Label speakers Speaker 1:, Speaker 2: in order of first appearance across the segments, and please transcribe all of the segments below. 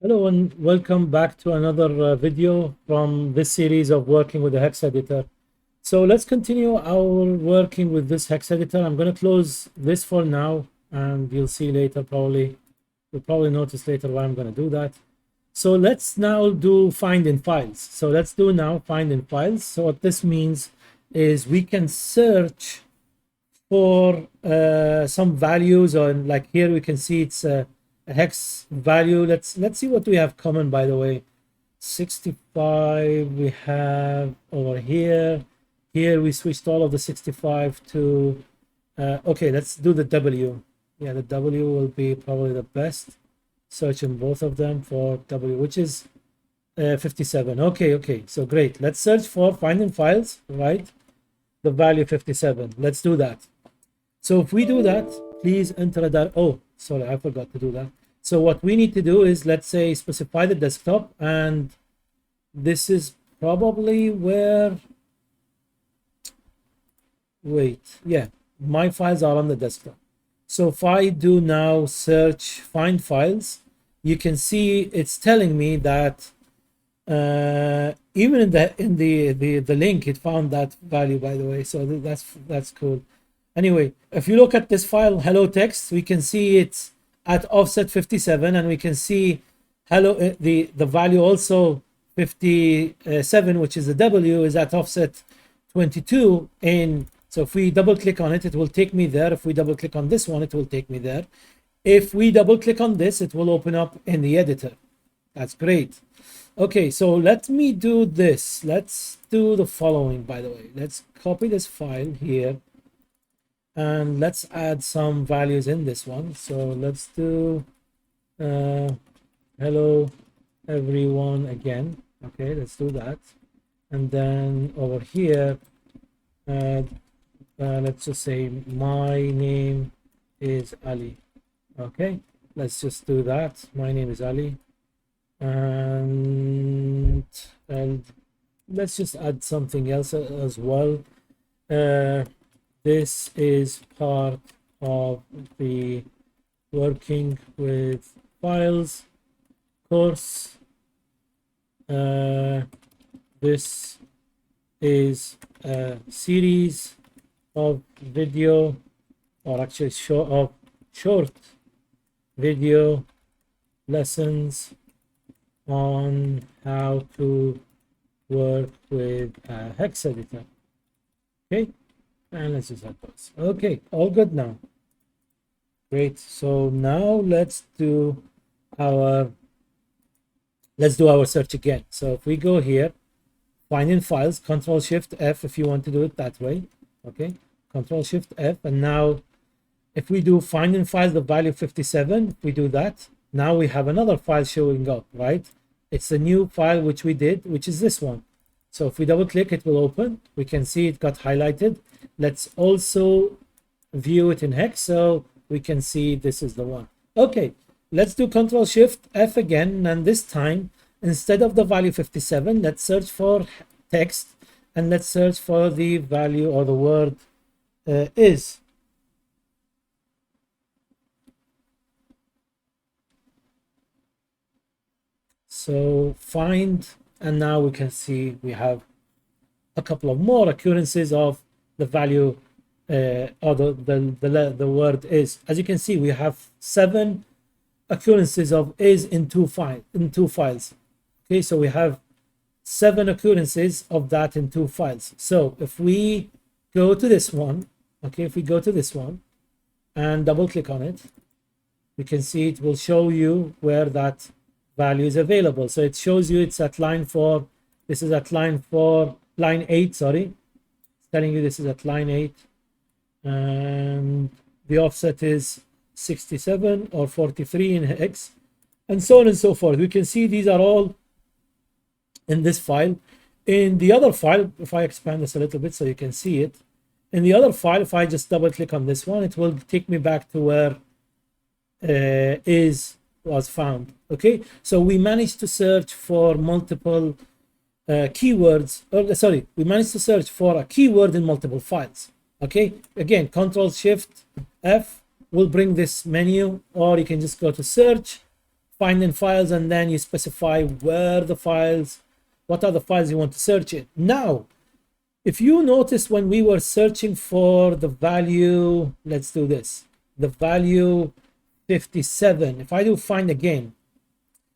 Speaker 1: Hello and welcome back to another video from this series of working with the hex editor. So let's continue our working with this hex editor. I'm going to close this for now and you'll see later you'll probably notice later why I'm going to do that. So let's now do find in files. So let's do now find in files. So what this means is we can search for some values, or like here we can see it's a hex value. Let's see what we have common, by the way. 65 we have over here. Here we switched all of the 65 to okay, let's do the W. Yeah, the W will be probably the best. Searching both of them for W, which is 57. Okay, so great. Let's search for finding files, right? The value 57. Let's do that. So if we do that, please enter that. Oh, sorry, I forgot to do that. So what we need to do is, let's say, specify the desktop, and this is probably where, wait, yeah, my files are on the desktop. So if I do now search find files, you can see it's telling me that even in the link, it found that value, by the way. So that's cool. Anyway, if you look at this file, hello text, we can see it's at offset 57, and we can see hello the value also 57, which is the W, is at offset 22. So if we double click on it, it will take me there. If we double click on this one, it will take me there. If we double click on this, it will open up in the editor. That's great. Okay, so let me do this. Let's do the following, by the way. Let's copy this file here and let's add some values in this one. So let's do hello everyone again. Okay, let's do that. And then over here, let's just say my name is Ali. Okay, let's just do that. My name is Ali. And let's just add something else as well. This is part of the working with files course. This is a series of video, or actually short video lessons on how to work with a hex editor. Okay, and let's just add those. Okay, all good now. Great. So now let's do our search again. So if we go here, find in files, Control Shift F if you want to do it that way. Okay, Control Shift F, and now if we do find in files the value 57, if we do that, now we have another file showing up, right? It's a new file which we did, which is this one. So if we double click, it will open. We can see it got highlighted. Let's also view it in hex so we can see this is the one. Okay, let's do Control Shift F again, and this time instead of the value 57, let's search for text, and let's search for the value or the word is. So find, and now we can see we have a couple of more occurrences of the value or the word is. As you can see, we have 7 occurrences of is in two files. Okay, so we have 7 occurrences of that in 2 files. So if we go to this one, okay, if we go to this one and double click on it, we can see it will show you where that value is available. So it shows you it's at line 4. This is at line 8, sorry. It's telling you this is at line 8. And the offset is 67 or 43 in hex, and so on and so forth. We can see these are all in this file. In the other file, if I expand this a little bit so you can see it, in the other file, if I just double click on this one, it will take me back to where is was found. Okay, so we managed to search for multiple keywords, or sorry, we managed to search for a keyword in multiple files. Okay, again, Control Shift F will bring this menu, or you can just go to search, finding files, and then you specify where the files, what are the files you want to search in. Now, if you notice when we were searching for the value, let's do this, the value 57, if I do find again,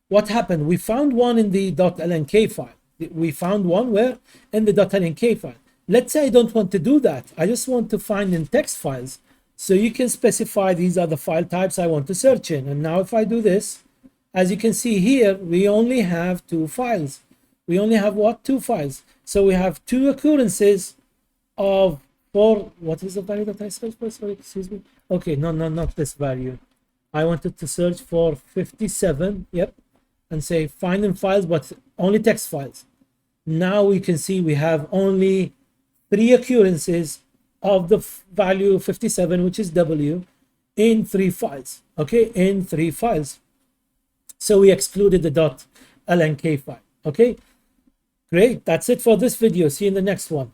Speaker 1: what happened? We found one in the .lnk file. We found one where? In the .lnk file. Let's say I don't want to do that. I just want to find in text files. So you can specify these are the file types I want to search in. And now if I do this, as you can see here, we only have 2 files. We only have what? 2 files. So we have 2 occurrences of what is the value that I searched for? Sorry, excuse me. Okay, no, not this value. I wanted to search for 57. Yep. And say finding files, but only text files. Now we can see we have only 3 occurrences of the value 57, which is W, in 3 files. Okay, in 3 files. So we excluded the .lnk file. Okay, great. That's it for this video. See you in the next one.